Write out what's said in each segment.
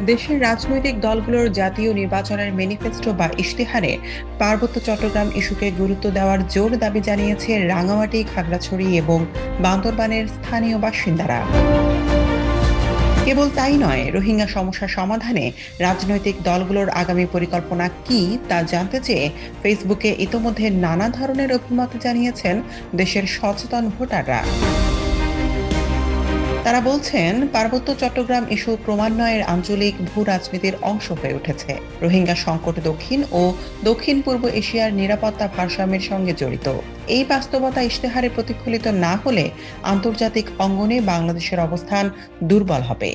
দেশের রাজনৈতিক দলগুলোর জাতীয় নির্বাচনের ম্যানিফেস্টো বা ইশতেহারে পার্বত্য চট্টগ্রাম ইস্যুকে গুরুত্ব দেওয়ার জোর দাবি জানিয়েছে রাঙামাটি, খাগড়াছড়ি এবং বান্দরবানের স্থানীয় বাসিন্দারা। কেবল তাই নয়, রোহিঙ্গা সমস্যা সমাধানে রাজনৈতিক দলগুলোর আগামী পরিকল্পনা কি তা জানতে চেয়ে ফেসবুকে ইতোমধ্যে নানা ধরনের অভিমত জানিয়েছেন দেশের সচেতন ভোটাররা। তারা বলছেন, পার্বত্য চট্টগ্রাম ইস্যু ক্রমান্বয়ে আঞ্চলিক ভূ রাজনীতির অংশ হয়ে উঠেছে। রোহিঙ্গা সংকট দক্ষিণ ও দক্ষিণ পূর্ব এশিয়ার নিরাপত্তা ভারসাম্যের সঙ্গে জড়িত। এই বাস্তবতা ইশতেহারে প্রতিফলিত না হলে আন্তর্জাতিক অঙ্গনে বাংলাদেশের অবস্থান দুর্বল হবে।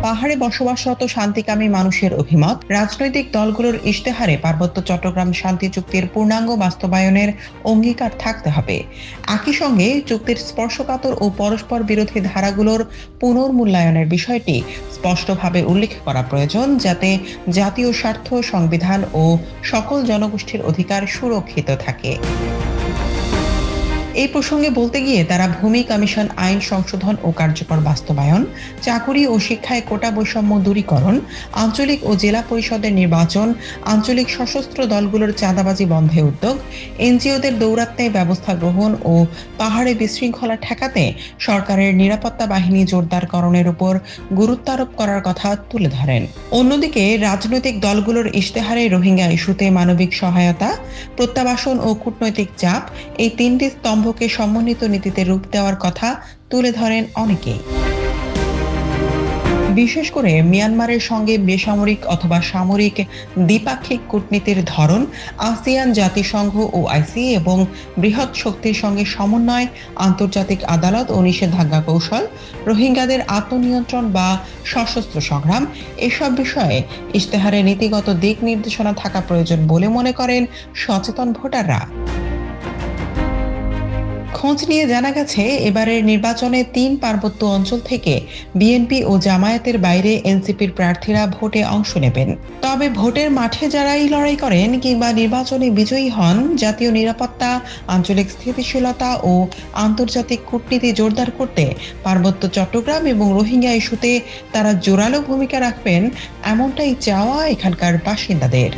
পাহাড়ে বসবাসরত শান্তিকামী মানুষের অভিমত, রাজনৈতিক দলগুলোর ইশতেহারে পার্বত্য চট্টগ্রাম শান্তি চুক্তির পূর্ণাঙ্গ বাস্তবায়নের অঙ্গীকার থাকতে হবে। একই সঙ্গে চুক্তির স্পর্শকাতর ও পরস্পর বিরোধী ধারাগুলোর পুনর্মূল্যায়নের বিষয়টি স্পষ্টভাবে উল্লেখ করা প্রয়োজন, যাতে জাতীয় স্বার্থ, সংবিধান ও সকল জনগোষ্ঠীর অধিকার সুরক্ষিত থাকে। এই প্রসঙ্গে বলতে গিয়ে তারা ভূমি কমিশন আইন সংশোধন ও কার্যকর বাস্তবায়ন, চাকুরি ও শিক্ষায় কোটা বৈষম্য দূরীকরণ, আঞ্চলিক ও জেলা পরিষদের নির্বাচন, আঞ্চলিক সশস্ত্র দলগুলোর চাঁদাবাজি বন্ধে উদ্যোগ, এনজিওদের দৌরাত্ম্যে ব্যবস্থা গ্রহণ ও পাহাড়ে বিশৃঙ্খলা ঠেকাতে সরকারের নিরাপত্তা বাহিনী জোরদারকরণের উপর গুরুত্ব আরোপ করার কথা তুলে ধরেন। অন্যদিকে রাজনৈতিক দলগুলোর ইশতেহারে রোহিঙ্গা ইস্যুতে মানবিক সহায়তা, প্রত্যাবাসন ও কূটনৈতিক চাপ, এই তিনটি স্তম্ভকে সমন্বিত নীতিতে রূপ দেওয়ার কথা তুলে ধরেন অনেকেই। বিশেষ করে মিয়ানমারের সঙ্গে বেসামরিক অথবা সামরিক দ্বিপাক্ষিক কূটনীতির ধরন, আসিয়ান, জাতিসংঘ, ওআইসি এবং বৃহৎ শক্তির সঙ্গে সমন্বয়, আন্তর্জাতিক আদালত ও নিষেধাজ্ঞা কৌশল, রোহিঙ্গাদের আত্মনিয়ন্ত্রণ বা সশস্ত্র সংগ্রাম, এসব বিষয়ে ইশতেহারে নীতিগত দিক নির্দেশনা থাকা প্রয়োজন বলে মনে করেন সচেতন ভোটাররা। খোঁজ নিয়ে জানা গেছে, এবারের নির্বাচনে ৩ পার্বত্য অঞ্চল থেকে বিএনপি ও জামায়াতের বাইরে এনসিপির প্রার্থীরা ভোটে অংশ নেবেন। তবে ভোটের মাঠে যারাই লড়াই করেন কিংবা নির্বাচনে বিজয়ী হন, জাতীয় নিরাপত্তা, আঞ্চলিক স্থিতিশীলতা ও আন্তর্জাতিক কূটনীতি জোরদার করতে পার্বত্য চট্টগ্রাম এবং রোহিঙ্গা ইস্যুতে তারা জোরালো ভূমিকা রাখবেন, এমনটাই চাওয়া এখানকার বাসিন্দাদের।